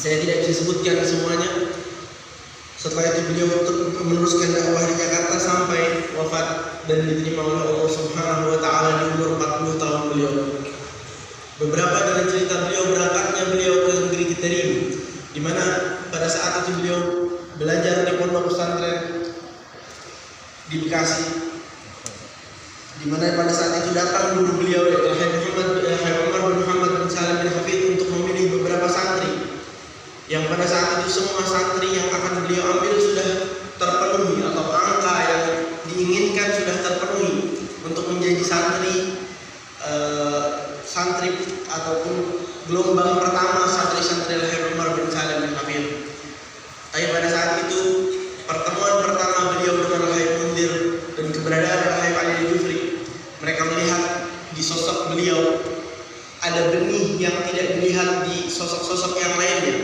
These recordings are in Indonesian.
Saya tidak bisa sebutkan semuanya. Setelah itu beliau meneruskan dakwah di Jakarta sampai wafat dan diterima oleh Allah Subhanahu wa taala di umur 40 tahun beliau. Beberapa dari cerita beliau berangkatnya beliau ke negeri Keterim, di mana pada saat itu beliau belajar di pondok pesantren di Bekasi, di mana pada saat itu datang guru beliau yaitu Syekh Umar bin Muhammad bin Salim bin Hafid untuk memilih beberapa santri, yang pada saat itu semua santri yang akan beliau ambil sudah terpenuhi atau angka yang diinginkan sudah terpenuhi untuk menjadi santri ataupun gelombang pertama santri-santri Syekh Umar bin Salim bin Hafid. Tapi pada saat itu pertemuan pertama beliau dengan Syekh Mundir dan keberadaan Syekh Ali Al-Jufri, mereka melihat di sosok beliau ada benih yang tidak dilihat di sosok-sosok yang lainnya.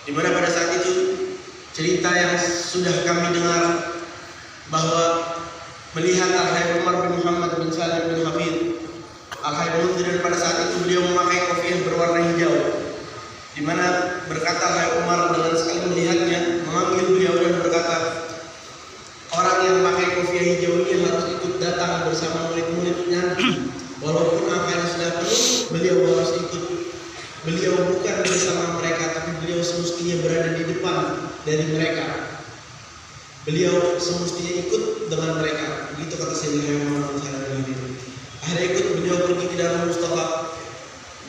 Di mana pada saat itu cerita yang sudah kami dengar bahwa melihat Al-Syekh Umar bin Muhammad bin Salim bin Hafid, Al-Syekh Mundir, dan pada saat itu beliau memakai kopiah berwarna hijau, di mana berkata Syekh Umar dengan sekali melihatnya memanggil beliau dan berkata, orang yang pakai kopiah hijau ini harus ikut datang bersama murid-muridnya, walaupun angkanya sudah penuh, beliau harus ikut. Beliau bukan bersama mereka, tapi beliau semestinya berada di depan dari mereka. Beliau semestinya ikut dengan mereka. Begitu kata Sayyidina Muhammad SAW. Akhirnya ikut beliau pergi ke Darul Mustafa,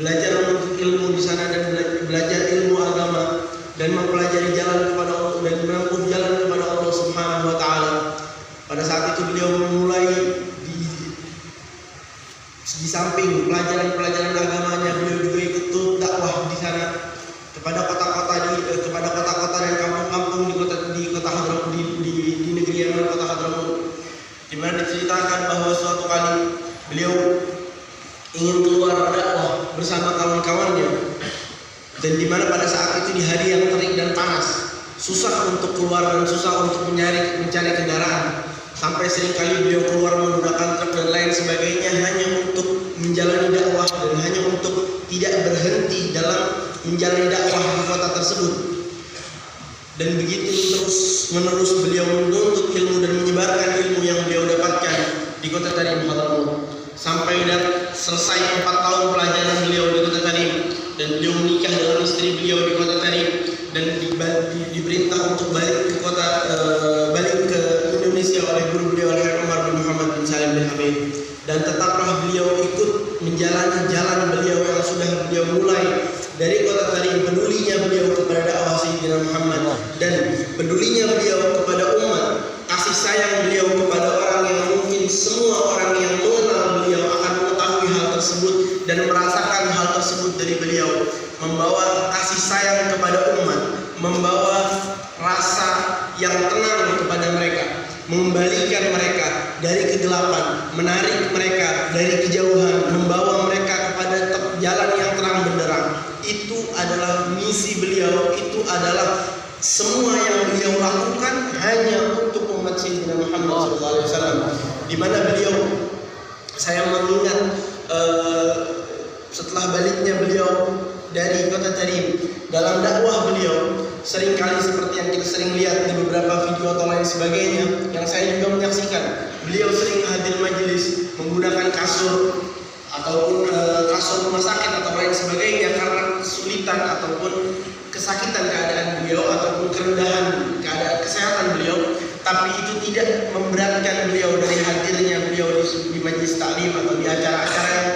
belajar menuntut ilmu di sana dan belajar ilmu agama dan mempelajari jalan kepada Allah dan menempuh jalan kepada Allah Subhanahu wa taala. Pada saat itu beliau memulai di samping pelajaran-pelajaran agamanya, beliau juga ikut dakwah di sana kepada kota-kota dan kampung-kampung di kota Hadramaut, di negeri yang kota Hadramaut, di mana diceritakan bahwa suatu kali beliau ingin keluar dakwah bersama kawan-kawannya, dan di mana pada saat itu di hari yang terik dan panas, susah untuk keluar dan susah untuk mencari kendaraan, sampai seringkali beliau keluar menggunakan truk dan lain sebagainya hanya untuk menjalani dakwah dan hanya untuk tidak berhenti dalam menjalani dakwah di kota tersebut. Dan begitu terus menerus beliau menuntut ilmu dan menyebarkan ilmu yang beliau dapatkan di kota Tarim Hadramaut, sampai dan selesai 4 tahun pelajaran beliau di kota Tarim, dan beliau menikah dengan istri beliau di kota Tarim dan diperintah untuk balik ke Indonesia oleh guru beliau Syekh Umar bin Muhammad bin Salim bin Hafid. Dan tetaplah beliau ikut menjalani jalan beliau yang sudah beliau mulai dari kota Tarim, pedulinya beliau kepada dakwah Sayyidina Muhammad dan pedulinya beliau kepada umat, kasih sayang beliau kepada orang yang mungkin semua orang yang mengenal beliau akan mengetahui hal tersebut dan merasakan hal tersebut dari beliau, membawa kasih sayang kepada umat, membawa rasa yang tenang kepada mereka, mengembalikan mereka dari kegelapan, menarik mereka dari kejauhan, membawa mereka kepada jalan yang terang benderang. Itu adalah misi beliau, itu adalah semua yang beliau lakukan hanya untuk umat Sayyidina Muhammad SAW. Di mana beliau, saya mengingat setelah baliknya beliau dari kota Tarim, dalam dakwah beliau seringkali seperti yang kita sering lihat di beberapa video atau lain sebagainya yang saya juga menyaksikan, beliau sering hadir majelis menggunakan kasur ataupun kasur rumah sakit atau lain sebagainya karena kesulitan ataupun kesakitan keadaan beliau ataupun kerendahan keadaan kesehatan beliau. Tapi itu tidak memberatkan beliau dari hadirnya beliau di majelis taklim atau di acara-acara yang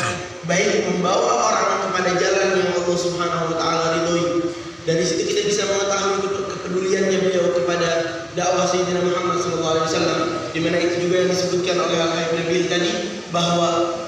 baik, membawa orang kepada jalan yang Allah Subhanahu wa taala ridhoi. Dari situ kita bisa mengetahui kepeduliannya beliau kepada dakwah Sayyidina Muhammad SAW, di mana itu juga yang disebutkan oleh Al-Habib Nabil tadi, bahwa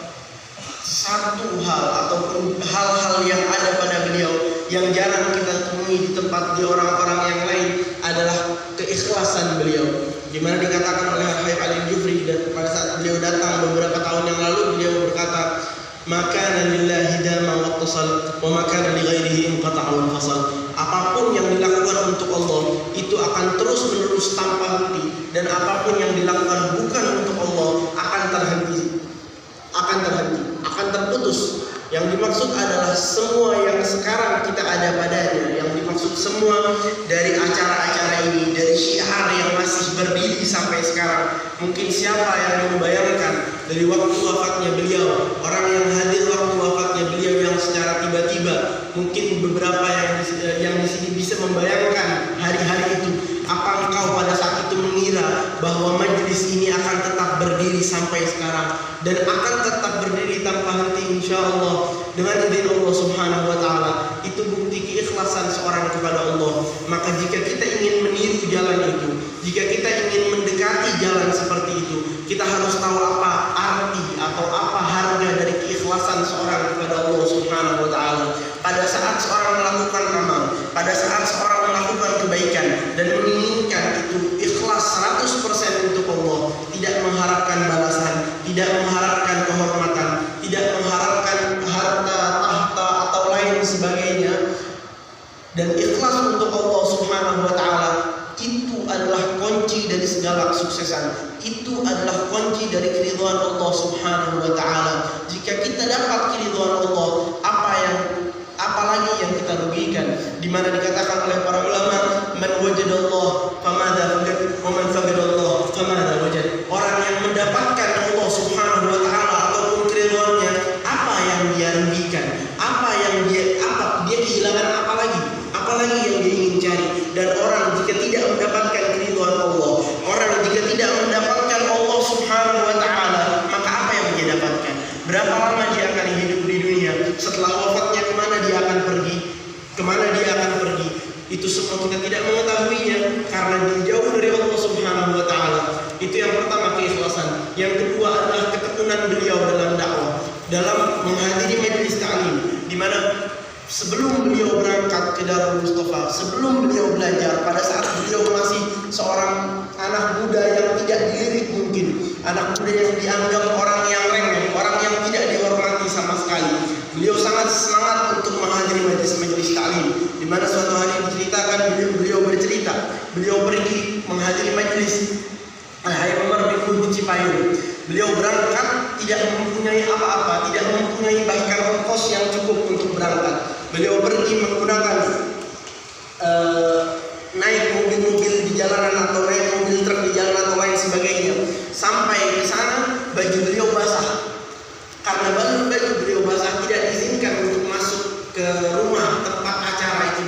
satu hal ataupun hal-hal yang ada pada beliau yang jarang kita temui di tempat di orang-orang yang lain adalah keikhlasan beliau, di mana dikatakan oleh Al-Habib Ali Al-Jufri, dan pada saat beliau datang beberapa tahun yang lalu, beliau berkata, "Maka lillahi dama wattasal wa maka li ghairihi inqata'a wal fasal." Apapun yang dilakukan untuk Allah itu akan terus menerus tanpa henti, dan apapun yang dilakukan bukan untuk Allah akan terhenti, akan terputus. Yang dimaksud adalah semua yang sekarang kita ada padanya, semua dari acara-acara ini, dari syiar yang masih berdiri sampai sekarang. Mungkin siapa yang membayangkan dari waktu wafatnya beliau, orang yang hadir waktu wafatnya beliau yang secara tiba-tiba, mungkin beberapa yang di sini bisa membayangkan hari-hari itu. Apa engkau pada saat itu mengira bahwa majelis ini akan tetap berdiri sampai sekarang dan akan tetap berdiri tanpa henti insyaallah dengan izin Allah Subhanahu wa taala? Itu bukti keikhlasan seorang kepada Allah. Maka jika kita ingin meniru jalan itu, jika kita ingin mendekati jalan seperti itu, kita harus tahu apa arti atau apa harga dari keikhlasan seorang kepada Allah Subhanahu wa taala. Pada saat seorang melakukan amal, pada saat seorang melakukan kebaikan dan menginginkan itu ikhlas 100% untuk Allah, tidak mengharapkan balasan, tidak mengharapkan kehormatan, tidak mengharapkan harta, tahta atau lain sebagainya, dan ikhlas untuk Allah Subhanahu wa taala, itu adalah kunci dari segala kesuksesan. Itu adalah kunci dari keridhaan Allah Subhanahu wa taala. Jika kita dapat keridhaan Allah, apalagi yang kita rugikan? Di mana dikatakan oleh para ulama, man wajadallah famadha wajad wa man faqadallah famadha wajad. Orang yang mendapatkan Allah Subhanahu wa taala ataupun keridhaannya, apa yang dia rugikan? Apa dia kehilangan apalagi yang dia ingin cari? Dan orang jika tidak mendapatkan keridhaan Allah, orang jika tidak mendapatkan Allah Subhanahu wa taala, maka apa yang dia dapatkan? Berapa lama dia akan hidup di dunia? Setelah wafatnya kemana dia akan pergi? Itu semua kita tidak mengetahuinya karena dia jauh dari Allah Subhanahu wa taala. Itu yang pertama, keikhlasan. Yang kedua adalah ketekunan beliau dalam dakwah, dalam menghadiri majelis ta'lim, di mana sebelum beliau berangkat ke Darul Mustafa, sebelum beliau belajar, pada saat beliau masih seorang anak muda yang tidak dilirik mungkin, anak muda yang dianggap orang yang remeh, orang yang tidak dihormati sama sekali, beliau sangat semangat untuk menghadiri majelis ta'lim. Di mana suatu hari diceritakan beliau bercerita, beliau pergi menghadiri majelis Al-Hayy Umar bin Khuwailid Cipayung. Beliau berangkat tidak mempunyai apa-apa, tidak mempunyai bahkan ongkos yang cukup untuk berangkat. Beliau pergi menggunakan naik mobil-mobil di jalanan atau naik mobil truk di jalan atau lain sebagainya. Sampai ke sana baju beliau basah. Karena baju beliau basah, tidak diizinkan untuk masuk ke rumah tempat acara itu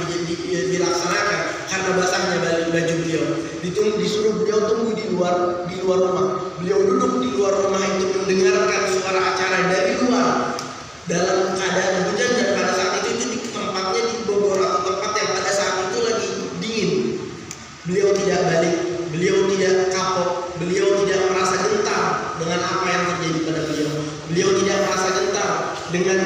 dilaksanakan karena basahnya baju beliau. Disuruh beliau tunggu di luar rumah. Beliau duduk di luar rumah itu mendengarkan suara acara dari luar dalam keadaan hujan, dan pada saat itu di tempatnya di Bogor atau tempat yang pada saat itu lagi dingin. Beliau tidak balik, beliau tidak kapok, beliau tidak merasa gentar dengan apa yang terjadi pada beliau. Beliau tidak merasa gentar dengan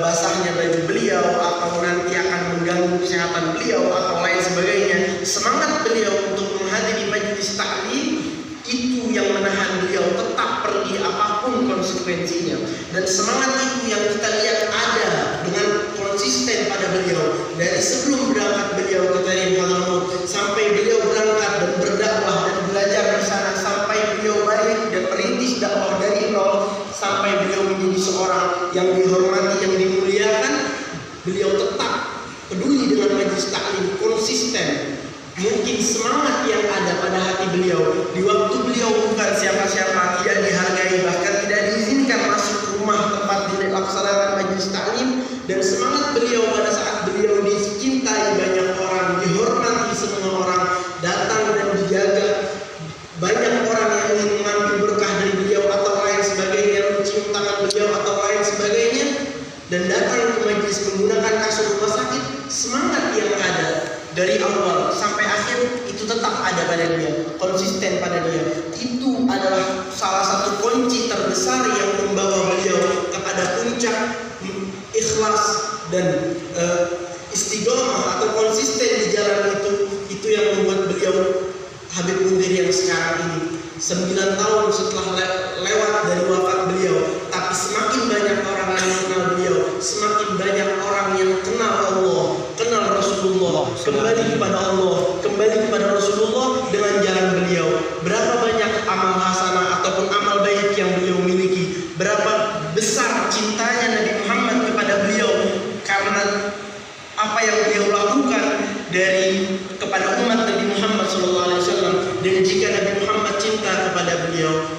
basahnya baju beliau atau nanti akan mengganggu kesehatan beliau atau lain sebagainya. Semangat beliau untuk menghadiri majelis ta'lim itu yang menahan beliau tetap pergi apapun konsekuensinya. Dan semangat itu yang kita lihat ada dengan konsisten pada beliau dari sebelum berangkat beliau ke Tarim Hadramaut sampai beliau berangkat dan berdakwah dan belajar di sana, sampai beliau balik dan merintis dakwah dari nol sampai beliau menjadi seorang yang dihormati, yang dimuliakan. Beliau tetap peduli dengan majelis taklim, konsisten. Mungkin semangat yang ada pada hati beliau di waktu beliau bukan siapa-siapa, tidak dihargai, bahkan tidak diizinkan masuk rumah tempat dilaksanakan majelis taklim, dan semangat beliau pada saat beliau dicintai banyak orang, dihormati semua orang, datang dan dijaga. Banyak orang yang ingin mengambil berkah dari beliau atau lain sebagainya, mencium tangan beliau atau lain sebagainya, dan datang ke majelis menggunakan kasur rumah sakit. Semangat yang ada dari awal sampai akhir itu tetap ada pada dia, konsisten pada dia. Itu adalah salah satu kunci terbesar yang membawa beliau kepada puncak ikhlas dan istiqomah atau konsisten di jalan itu. Itu yang membuat beliau Habib Munzir yang sekarang ini 9 tahun setelah lewat dari wafat beliau, tapi semakin banyak orang yang mengenal beliau, semakin banyak orang yang kenal Allah, kenal Rasulullah, kembali kepada Allah, kembali kepada Rasulullah dengan jalan beliau. Berapa banyak amal hasanah ataupun amal baik yang beliau miliki, berapa besar cintanya Nabi Muhammad kepada beliau karena apa yang beliau lakukan dari kepada umat Nabi Muhammad SAW. Dan jika Nabi Muhammad cinta kepada beliau,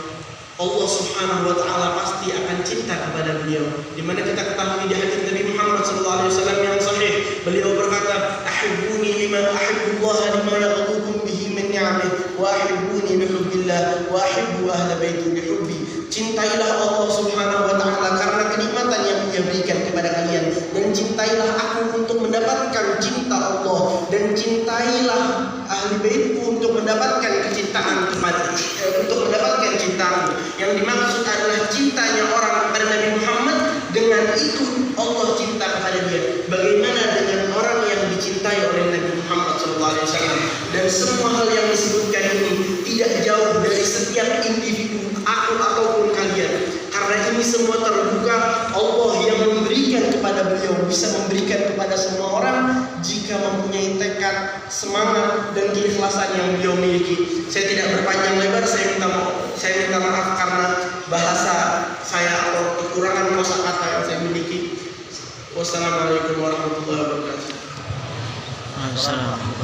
Allah Subhanahu wa taala pasti akan cinta kepada beliau. Di mana kita ketahui di hadis Nabi Muhammad SAW yang sahih, beliau berkata, "Ahibbuni lima ahibbullah lima yaghudukum bihi min ni'amih wa ahibbuni bihubbillah wa ahibbu ahla baiti bihubbi." Cintailah Allah Subhanahu wa taala karena kenikmatan yang Dia berikan kepada kalian, dan cintailah aku untuk mendapatkan cinta Allah, dan cintailah ahli baitku untuk mendapatkan kecintaan untuk mendapatkan cintamu. Yang dimaksud adalah cintanya orang kepada Nabi Muhammad, dengan itu Allah cinta kepada dia. Bagaimana dengan orang yang dicintai oleh Nabi Muhammad SAW? Dan semua hal yang disebutkan ini tidak jauh dari setiap individu, aku ataupun kalian, karena ini semua terbuka. Allah yang memberikan kepada beliau bisa memberikan kepada semua orang jika mempunyai tekad, semangat, dan keikhlasan yang beliau miliki. Saya tidak berpanjang lebar, saya minta maaf karena bahasa saya atau kekurangan kosakata yang saya miliki. Wassalamualaikum warahmatullahi wabarakatuh. Assalamualaikum.